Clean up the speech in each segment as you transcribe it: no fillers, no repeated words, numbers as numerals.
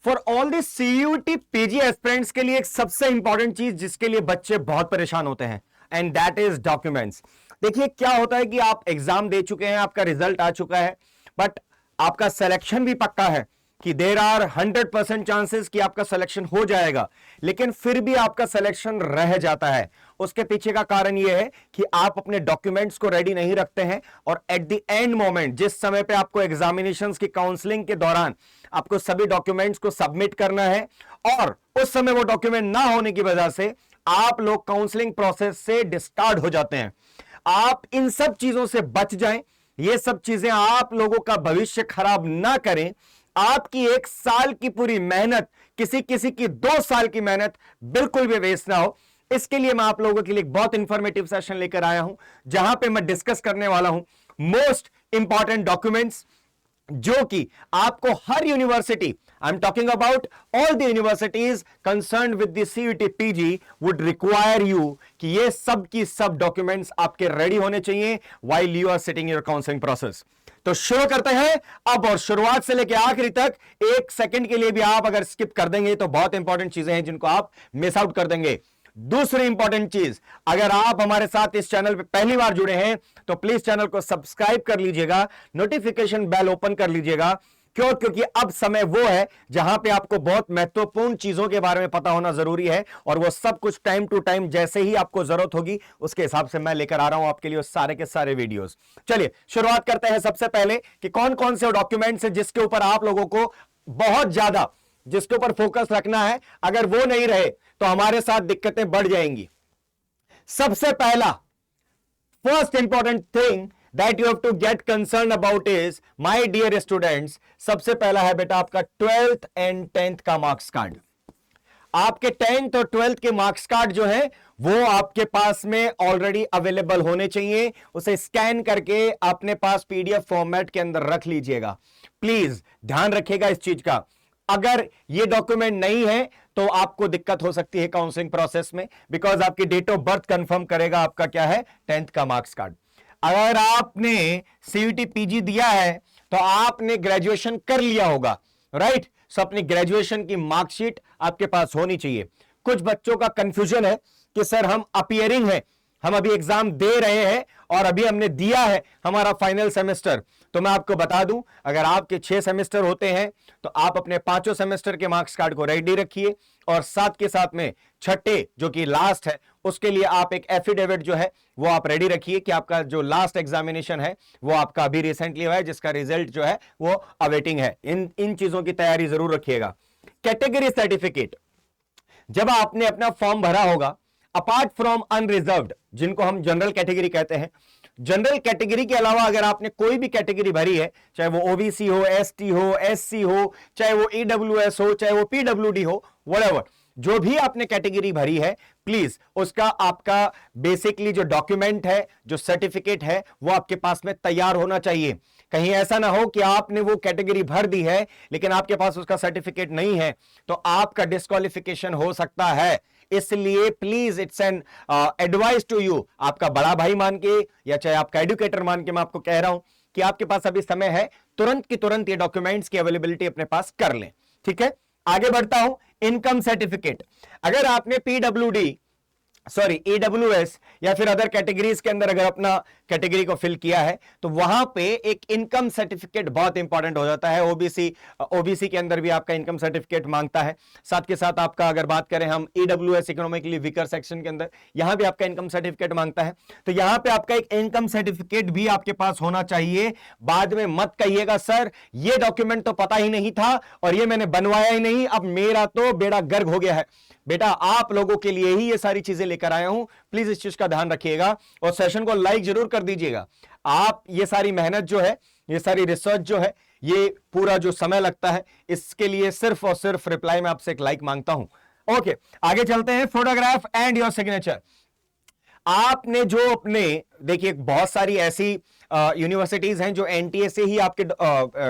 For all the CUET PG aspirants के लिए एक सबसे इंपॉर्टेंट चीज जिसके लिए बच्चे बहुत परेशान होते हैं, एंड दैट इज डॉक्यूमेंट्स। देखिए क्या होता है कि आप एग्जाम दे चुके हैं, आपका रिजल्ट आ चुका है, बट आपका सिलेक्शन भी पक्का है कि देयर आर 100% चांसेस कि आपका सिलेक्शन हो जाएगा, लेकिन फिर भी आपका सिलेक्शन रह जाता है। उसके पीछे का कारण यह है कि आप अपने डॉक्यूमेंट्स को रेडी नहीं रखते हैं, और एट द एंड मोमेंट जिस समय पे आपको एग्जामिनेशंस की काउंसलिंग के दौरान आपको सभी डॉक्यूमेंट्स को सबमिट करना है, और उस समय वो डॉक्यूमेंट ना होने की वजह से आप लोग काउंसलिंग प्रोसेस से डिस्कार्ड हो जाते हैं। आप इन सब चीजों से बच जाएं, ये सब चीजें आप लोगों का भविष्य खराब ना करें। आपकी 1 साल की पूरी मेहनत, किसी किसी की 2 साल की मेहनत बिल्कुल भी वेस्ट ना हो, इसके लिए मैं आप लोगों के लिए एक बहुत इंफॉर्मेटिव सेशन लेकर आया हूं, जहां पे मैं डिस्कस करने वाला हूं मोस्ट इंपॉर्टेंट डॉक्यूमेंट्स, जो कि आपको हर university, I am talking about all the universities concerned with the CUET PG would require you, कि ये सब की सब डॉक्यूमेंट्स आपके रेडी होने चाहिए while you are sitting your counselling process. तो शुरू करते हैं अब, और शुरुआत से लेकर आखिरी तक 1 सेकंड के लिए भी आप अगर स्किप कर देंगे तो बहुत इंपॉर्टेंट चीजें हैं जिनको आप मिस आउट कर देंगे। दूसरी इंपॉर्टेंट चीज, अगर आप हमारे साथ इस चैनल पे पहली बार जुड़े हैं तो प्लीज चैनल को सब्सक्राइब कर लीजिएगा, नोटिफिकेशन बेल ओपन कर लीजिएगा। क्यों? क्योंकि अब समय वो है जहां पे आपको बहुत महत्वपूर्ण चीजों के बारे में पता होना जरूरी है, और वो सब कुछ टाइम टू टाइम जैसे ही आपको जरूरत होगी उसके हिसाब से मैं लेकर आ रहा हूं आपके लिए सारे के सारे वीडियोस। चलिए शुरुआत करते हैं सबसे पहले कि कौन कौन से डॉक्यूमेंट्स हैं जिसके ऊपर आप लोगों को बहुत ज्यादा, जिसके ऊपर फोकस रखना है। अगर वो नहीं रहे तो हमारे साथ दिक्कतें बढ़ जाएंगी। सबसे पहला, first important thing that you have to get concern about is, my dear students, सबसे पहला है बेटा आपका 12th एंड 10th का मार्क्स कार्ड। आपके 10th और 12th के मार्क्स कार्ड जो है वो आपके पास में ऑलरेडी अवेलेबल होने चाहिए। उसे स्कैन करके अपने पास पीडीएफ फॉर्मेट के अंदर रख लीजिएगा। प्लीज ध्यान रखिएगा इस चीज का। अगर ये डॉक्यूमेंट नहीं है तो आपको दिक्कत हो सकती है काउंसलिंग प्रोसेस में, बिकॉज आपकी डेट ऑफ बर्थ कंफर्म करेगा आपका क्या है, 10th का मार्क्स कार्ड। अगर आपने सीयूटी पीजी दिया है तो आपने ग्रेजुएशन कर लिया होगा, राइट? सो अपनी ग्रेजुएशन की मार्कशीट आपके पास होनी चाहिए। कुछ बच्चों का कंफ्यूजन है कि सर हम अपीयरिंग है, हम अभी एग्जाम दे रहे हैं और अभी हमने दिया है हमारा फाइनल सेमेस्टर। तो मैं आपको बता दूं, अगर आपके 6 सेमेस्टर होते हैं तो आप अपने 5 सेमेस्टर के मार्क्स कार्ड को रेडी रखिए, और साथ के साथ में छठे जो कि लास्ट है उसके लिए आप एक एफिडेविट जो है वो आप रेडी रखिए कि आपका जो लास्ट एग्जामिनेशन है वो आपका अभी रिसेंटली हुआ है, जिसका रिजल्ट जो है वो अवेटिंग है। इन चीजों की तैयारी जरूर रखिएगा। कैटेगरी सर्टिफिकेट, जब आपने अपना फॉर्म भरा होगा, अपार्ट फ्रॉम अनरिजर्व्ड, जिनको हम जनरल कैटेगरी कहते हैं, जनरल कैटेगरी के अलावा अगर आपने कोई भी कैटेगरी भरी है, चाहे वो ओबीसी हो, एसटी हो, एससी हो, चाहे वो ईडब्ल्यूएस हो, चाहे वो पीडब्ल्यूडी हो, व्हाटएवर, जो भी आपने कैटेगरी भरी है, प्लीज उसका आपका बेसिकली जो डॉक्यूमेंट है, जो सर्टिफिकेट है, वो आपके पास में तैयार होना चाहिए। कहीं ऐसा ना हो कि आपने वो कैटेगरी भर दी है लेकिन आपके पास उसका सर्टिफिकेट नहीं है, तो आपका डिस्क्वालिफिकेशन हो सकता है। इसलिए please, it's an advice to you, आपका बड़ा भाई मान के या चाहे आपका एडुकेटर मान के मैं आपको कह रहा हूं कि आपके पास अभी समय है, तुरंत की तुरंत ये डॉक्यूमेंट्स की अवेलेबिलिटी अपने पास कर लें। ठीक है, आगे बढ़ता हूं। इनकम सर्टिफिकेट, अगर आपने पीडब्ल्यूडी ईडब्ल्यूएस या फिर अदर कैटेगरीज के अंदर अगर अपना कैटेगरी को फिल किया है तो वहां पे एक इनकम सर्टिफिकेट बहुत इंपॉर्टेंट हो जाता है। ओबीसी के अंदर भी आपका इनकम सर्टिफिकेट मांगता है। साथ के साथ आपका अगर बात करें हम ईडब्ल्यूएस इकोनॉमिकली वीकर सेक्शन के अंदर, यहां भी आपका इनकम सर्टिफिकेट मांगता है। तो यहां पे आपका एक इनकम सर्टिफिकेट भी आपके पास होना चाहिए। बाद में मत कहिएगा सर ये डॉक्यूमेंट तो पता ही नहीं था और ये मैंने बनवाया ही नहीं, अब मेरा तो बेड़ा गर्क हो गया है। बेटा आप लोगों के लिए ही ये सारी चीजें लेकर आया हूं, प्लीज इस चीज का ध्यान रखिएगा और सेशन को लाइक जरूर कर दीजिएगा। आप ये सारी मेहनत जो है, ये सारी रिसर्च जो है, ये पूरा जो समय लगता है, इसके लिए सिर्फ और सिर्फ रिप्लाई में आपसे एक लाइक मांगता हूं। ओके, आगे चलते हैं। फोटोग्राफ एंड योर सिग्नेचर, आपने जो अपने, देखिए बहुत सारी ऐसी यूनिवर्सिटीज हैं जो एनटीए से ही आपके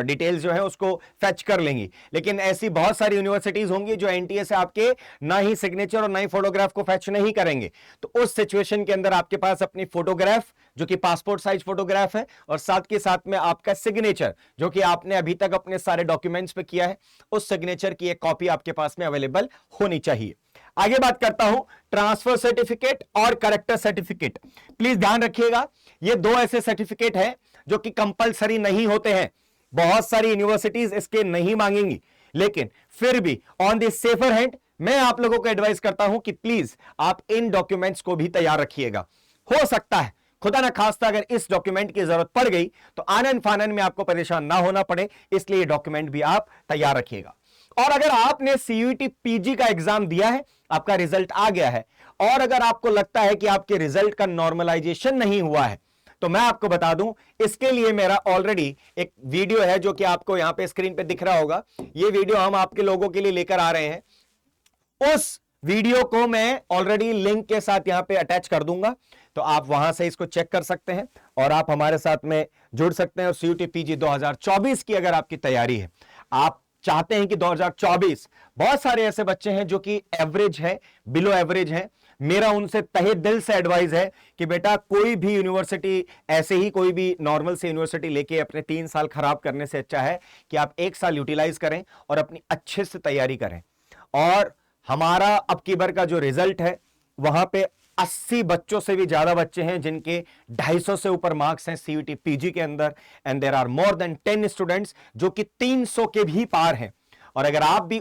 डिटेल्स जो है उसको फेच कर लेंगी, लेकिन ऐसी बहुत सारी यूनिवर्सिटीज होंगी जो एनटीए से आपके ना ही सिग्नेचर और ना ही फोटोग्राफ को फेच नहीं करेंगे। तो उस सिचुएशन के अंदर आपके पास अपनी फोटोग्राफ जो कि पासपोर्ट साइज फोटोग्राफ है और साथ के साथ में आपका सिग्नेचर जो कि आपने अभी तक अपने सारे डॉक्यूमेंट्स पे किया है, उस सिग्नेचर की एक कॉपी आपके पास में अवेलेबल होनी चाहिए। आगे बात करता हूं ट्रांसफर सर्टिफिकेट और करेक्टर सर्टिफिकेट। प्लीज ध्यान रखिएगा, ये दो ऐसे सर्टिफिकेट हैं जो कि कंपलसरी नहीं होते हैं। बहुत सारी यूनिवर्सिटीज इसके नहीं मांगेंगी, लेकिन फिर भी ऑन द सेफर हैंड मैं आप लोगों को एडवाइस करता हूं कि प्लीज आप इन डॉक्यूमेंट्स को भी तैयार रखिएगा। हो सकता है खुदा ना खास्ता अगर इस डॉक्यूमेंट की जरूरत पड़ गई तो आनन फानन में आपको परेशान ना होना पड़े, इसलिए डॉक्यूमेंट भी आप तैयार रखिएगा। और अगर आपने सीयूईटी पीजी का एग्जाम दिया है, आपका रिजल्ट आ गया है, और अगर आपको लगता है कि आपके रिजल्ट का नॉर्मलाइजेशन नहीं हुआ है, तो मैं आपको बता दूं इसके लिए मेरा ऑलरेडी एक वीडियो है जो कि आपको यहां पे स्क्रीन पे दिख रहा होगा। ये वीडियो हम आपके लोगों के लिए लेकर आ रहे हैं। उस वीडियो को मैं ऑलरेडी लिंक के साथ यहां पे अटैच कर दूंगा, तो आप वहां से इसको चेक कर सकते हैं और आप हमारे साथ में जुड़ सकते हैं। और सीयूईटी पीजी 2024 की अगर आपकी तैयारी है, आप चाहते हैं कि 2024, बहुत सारे ऐसे बच्चे हैं जो कि एवरेज है, बिलो एवरेज है, मेरा उनसे तहे दिल से एडवाइस है कि बेटा कोई भी यूनिवर्सिटी, ऐसे ही कोई भी नॉर्मल से यूनिवर्सिटी लेके अपने 3 साल खराब करने से अच्छा है कि आप 1 साल यूटिलाइज करें और अपनी अच्छे से तैयारी करें। और हमारा अब की बार का जो रिजल्ट है वहां पे 80 बच्चों से भी ज्यादा बच्चे हैं जिनके 250 से ऊपर मार्क्स हैं सीयूईटी पीजी के अंदर, and there are more than 10 students जो कि 300 के भी पार हैं। और अगर आप भी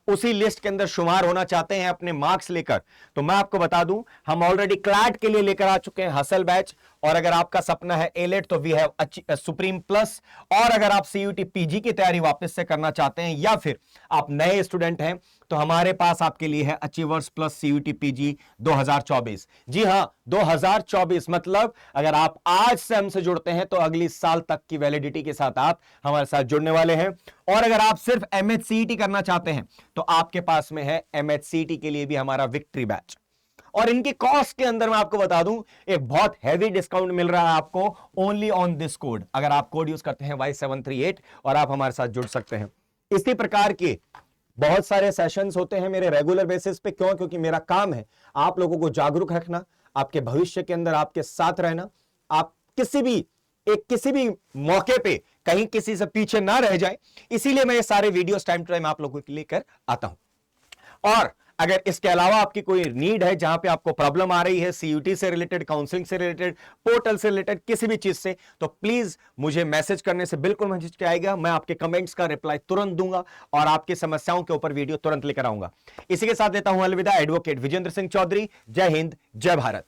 उसी लिस्ट के अंदर शुमार होना चाहते हैं अपने मार्क्स लेकर, तो मैं आपको बता दूं हम ऑलरेडी क्लैट के लिए लेकर आ चुके हैं हसल बैच। और अगर आपका सपना है एलेट तो वी हैव सुप्रीम प्लस। और अगर आप सीयूईटी पीजी की तैयारी वापस से करना चाहते हैं या फिर आप नए स्टूडेंट हैं, तो हमारे पास आपके लिए है अचीवर्स प्लस सीयूईटी पीजी 2024। जी हां, 2024 मतलब अगर आप आज से हमसे जुड़ते हैं तो अगली साल तक की वैलिडिटी के साथ आप हमारे साथ जुड़ने वाले हैं। और अगर आप सिर्फ एमएचसीईटी करना चाहते हैं तो आपके पास में है एमएचसीईटी के लिए भी हमारा विक्ट्री बैच। और इनकी कॉस्ट के अंदर मैं आपको बता दूं एक बहुत हैवी डिस्काउंट मिल रहा है आपको ओनली ऑन दिस कोड। अगर आप कोड यूज करते हैं Y738 और आप हमारे साथ जुड़ सकते हैं। इसी प्रकार के बहुत सारे सेशंस होते हैं मेरे रेगुलर बेसिस पे। क्यों? क्योंकि मेरा काम है आप लोगों को जागरूक रखना, आपके भविष्य के अंदर आपके साथ रहना, आप किसी भी मौके पे कहीं किसी से पीछे ना रह जाए। इसीलिए मैं ये सारे वीडियोस टाइम टू टाइम आप लोगों के लिए लेकर आता हूं। और अगर इसके अलावा आपकी कोई नीड है जहां पे आपको प्रॉब्लम आ रही है सीयूईटी से रिलेटेड, काउंसलिंग से रिलेटेड, पोर्टल से रिलेटेड, किसी भी चीज से, तो प्लीज मुझे मैसेज करने से बिल्कुल मत हिचकिचाइएगा। मैं आपके कमेंट्स का रिप्लाई तुरंत दूंगा और आपकी समस्याओं के ऊपर वीडियो तुरंत लेकर आऊंगा। इसी के साथ देता हूं अलविदा। एडवोकेट विजेंद्र सिंह चौधरी। जय हिंद, जय भारत।